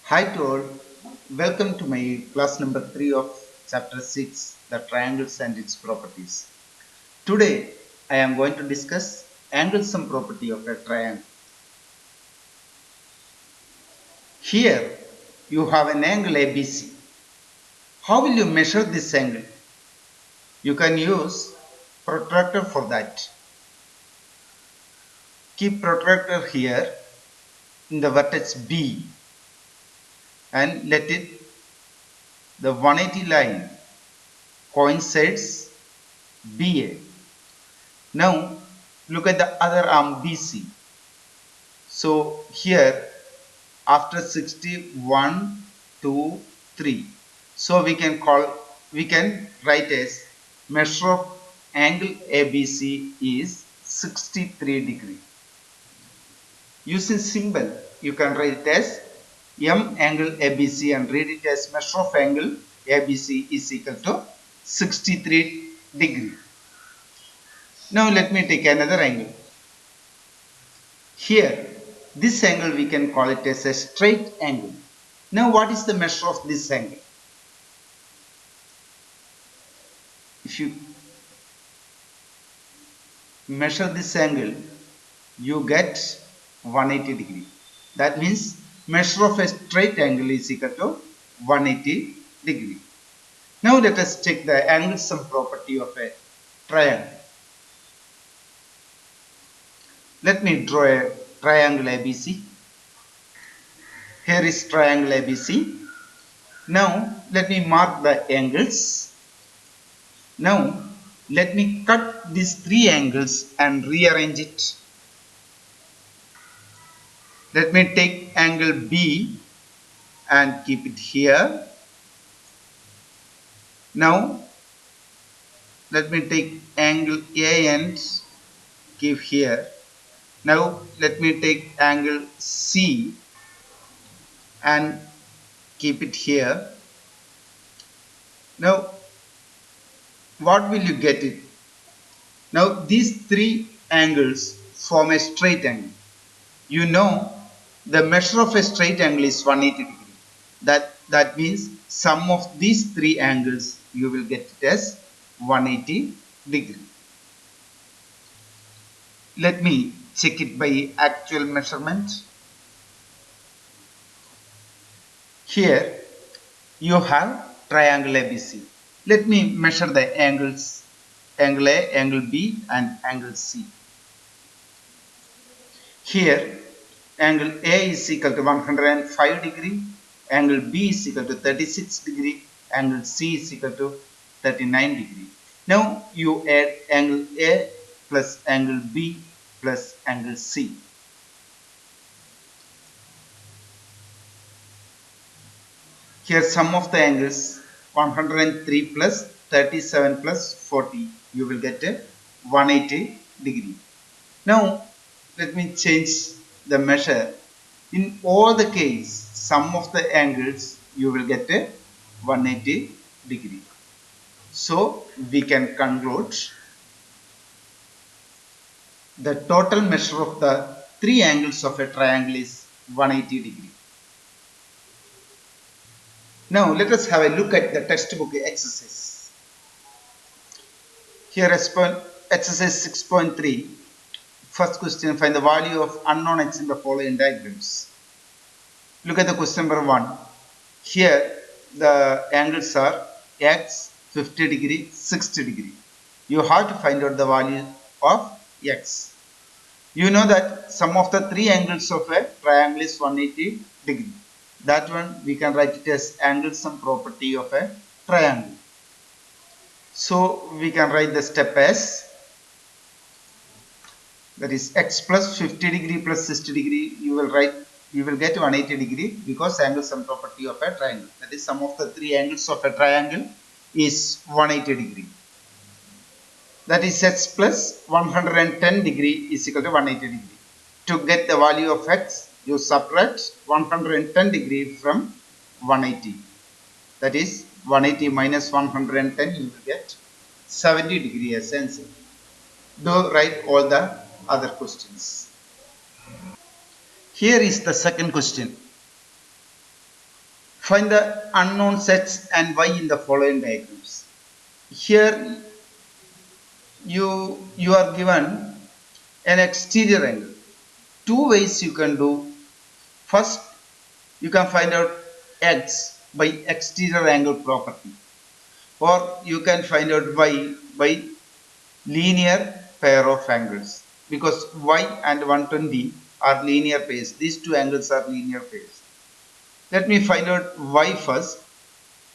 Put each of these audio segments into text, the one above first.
Hi to all, welcome to my class number 3 of chapter 6, the triangles and its properties. Today I am going to discuss angle sum property of a triangle. Here you have an angle ABC. How will you measure this angle? You can use protractor for that. Keep protractor here in the vertex B and let it the 180 line coincides BA. Now look at the other arm BC. So here after 61, 2, 3. So we can write as measure of angle ABC is 63 degree. Using symbol you can write it as M angle ABC and read it as measure of angle ABC is equal to 63 degree. Now let me take another angle. Here, this angle we can call it as a straight angle. Now what is the measure of this angle? If you measure this angle, you get 180 degree. That means measure of a straight angle is equal to 180 degree. Now let us check the angle sum property of a triangle. Let me draw a triangle ABC. Here is triangle ABC. Now let me mark the angles. Now let me cut these three angles and rearrange it. Let me take angle B and keep it here. Now let me take angle A and keep here. Now let me take angle C and keep it here. Now what will you get it? Now these three angles form a straight angle. You know the measure of a straight angle is 180 degree. That means sum of these three angles you will get it as 180 degree. Let me check it by actual measurement. Here you have triangle ABC. Let me measure the angles angle A, angle B and angle C. Here angle A is equal to 105 degree, angle B is equal to 36 degree, angle C is equal to 39 degree. Now you add angle A plus angle B plus angle C. Here sum of the angles 103 plus 37 plus 40, you will get a 180 degree. Now let me change the measure. In all the case, sum of the angles you will get a 180 degree. So we can conclude the total measure of the three angles of a triangle is 180 degree. Now let us have a look at the textbook exercise. Here exercise 6.3. First question, find the value of unknown x in the following diagrams. Look at the question number 1. Here the angles are x, 50 degree, 60 degree. You have to find out the value of x. You know that sum of the three angles of a triangle is 180 degree. That one we can write it as angle sum property of a triangle. So we can write the step as, that is x plus 50 degree plus 60 degree, you will get 180 degree because angle sum property of a triangle. That is sum of the three angles of a triangle is 180 degree. That is x plus 110 degree is equal to 180 degree. To get the value of x, you subtract 110 degree from 180. That is 180 minus 110, you will get 70 degree as answer. Do write all the other questions. Here is the second question. Find the unknown x and y in the following diagrams. Here you are given an exterior angle. Two ways you can do. First, you can find out x by exterior angle property, or you can find out y by linear pair of angles, because y and 120 are linear pairs. These two angles are linear pairs. Let me find out y first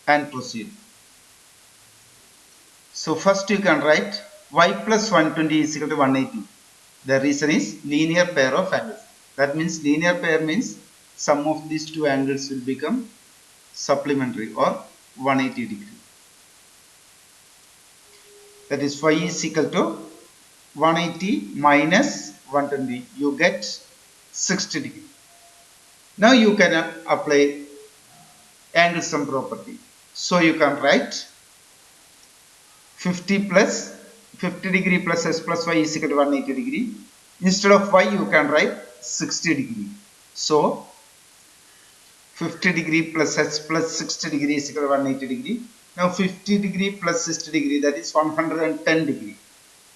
and proceed. So first you can write y plus 120 is equal to 180. The reason is linear pair of angles. That means linear pair means sum of these two angles will become supplementary or 180 degree. That is y is equal to 180 minus 120. You get 60 degree. Now you can apply angle sum property. So you can write 50 plus 50 degree plus s plus y is equal to 180 degree. Instead of y you can write 60 degree. So 50 degree plus s plus 60 degree is equal to 180 degree. Now 50 degree plus 60 degree, that is 110 degree.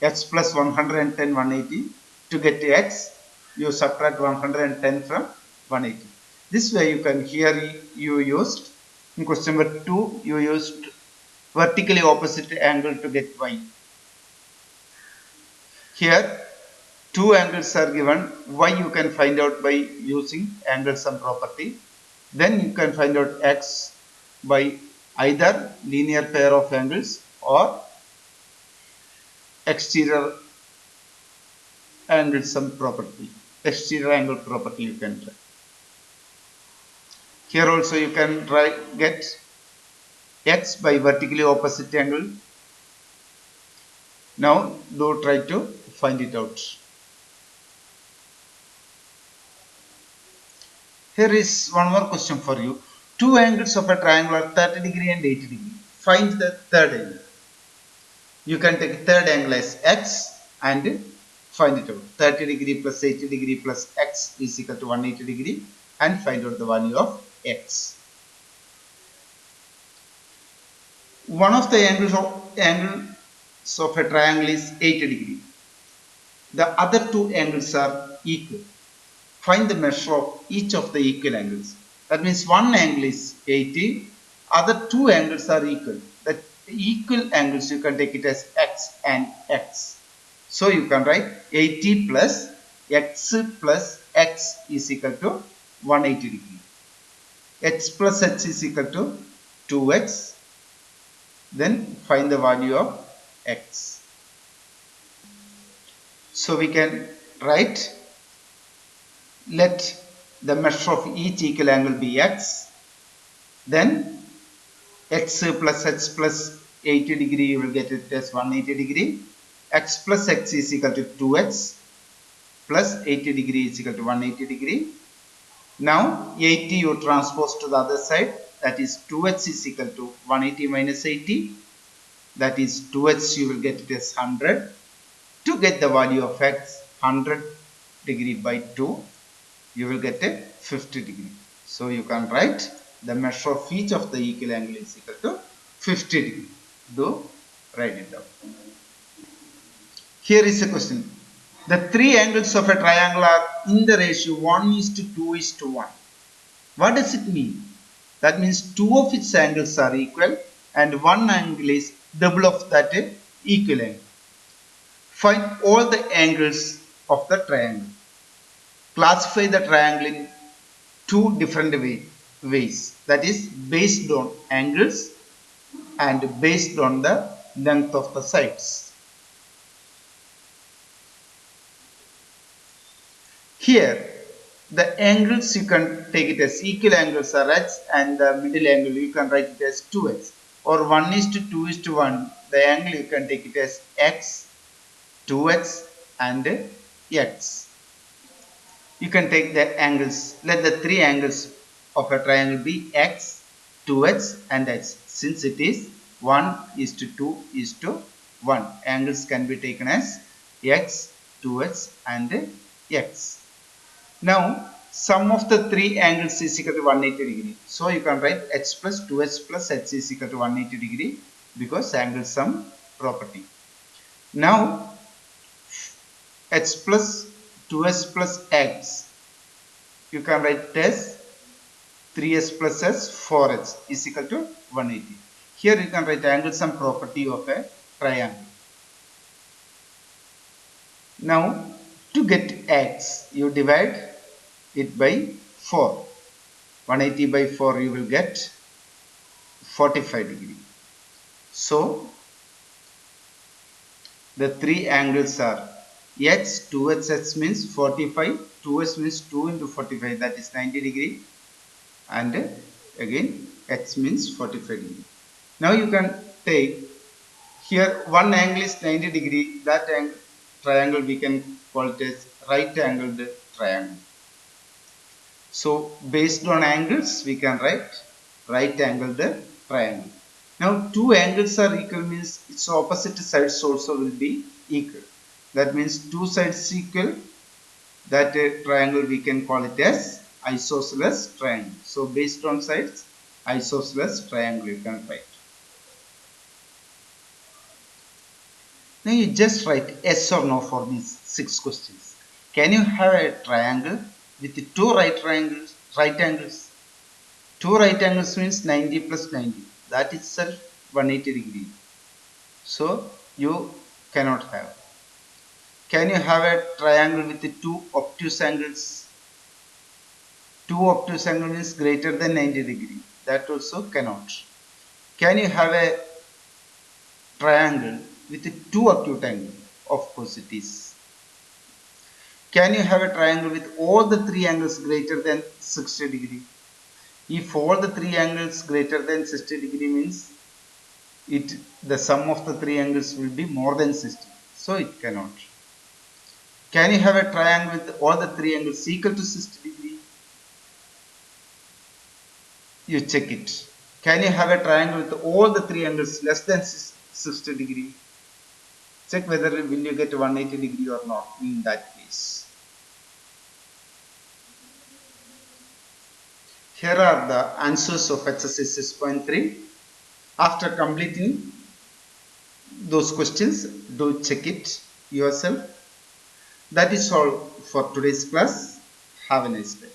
X plus 110 180. To get x, you subtract 110 from 180. This way you can, here you used in question number 2 you used vertically opposite angle to get y. Here two angles are given. Y you can find out by using angle sum property. Then you can find out x by either linear pair of angles or exterior angle sum property. Exterior angle property you can try. Here also you can get x by vertically opposite angle. Now do try to find it out. Here is one more question for you. Two angles of a triangle are 30 degree and 80 degree. Find the third angle. You can take third angle as x and find it out. 30 degree plus 80 degree plus x is equal to 180 degree, and find out the value of x. One of the angles of a triangle is 80 degree. The other two angles are equal. Find the measure of each of the equal angles. That means one angle is 80, other two angles are equal. That equal angles you can take it as x and x. So you can write 80 plus x is equal to 180 degree. X plus x is equal to 2x. Then find the value of x. So we can write, let the measure of each equal angle be x. Then x plus 80 degree, you will get it as 180 degree. X plus x is equal to 2x plus 80 degree is equal to 180 degree. Now 80 you transpose to the other side. That is 2x is equal to 180 minus 80. That is 2x, you will get it as 100. To get the value of x, 100 degree by 2, you will get a 50 degree. So you can write the measure of each of the equal angle is equal to 50 degree. Do write it down. Here is a question. The three angles of a triangle are in the ratio 1:2:1. What does it mean? That means two of its angles are equal and one angle is double of that equal angle. Find all the angles of the triangle. Classify the triangle in two different ways. That is based on angles and based on the length of the sides. Here the angles you can take it as equal angles are x, and the middle angle you can write it as 2x, or 1:2:1. The angle you can take it as x, 2x and x. You can take the angles. Let the three angles of a triangle be x, 2x and x. Since it is 1:2:1, angles can be taken as x, 2x and x. Now sum of the three angles is equal to 180 degree. So you can write h plus 2h plus h is equal to 180 degree because angle sum property. Now h plus 2h plus x, you can write as 3h plus h 4h is equal to 180. Here you can write angle sum property of a triangle. Now to get x, you divide it by 4. 180 by 4 you will get 45 degree. So the three angles are h, 2h means 45, 2h means 2 into 45, that is 90 degree, and again h means 45 degree. Now you can take here one angle is 90 degree, that angle triangle we can call it as right angled triangle. So based on angles we can write right angled triangle. Now two angles are equal means its opposite sides also will be equal. That means two sides equal, that triangle we can call it as isosceles triangle. So based on sides, isosceles triangle you can write. Now you just write yes or no for these 6 questions. Can you have a triangle with two right triangles, right angles? Two right angles means 90 plus 90. That itself 180 degree. So you cannot have. Can you have a triangle with two obtuse angles? Two obtuse angles is greater than 90 degree. That also cannot. Can you have a triangle with two acute angles? Of course it is. Can you have a triangle with all the three angles greater than 60 degree? If all the three angles greater than 60 degree means the sum of the three angles will be more than 60. So it cannot. Can you have a triangle with all the three angles equal to 60 degree? You check it. Can you have a triangle with all the three angles less than 60 degree? Check whether will you get 180 degree or not in that case. Here are the answers of exercise 6.3. After completing those questions, do check it yourself. That is all for today's class. Have a nice day.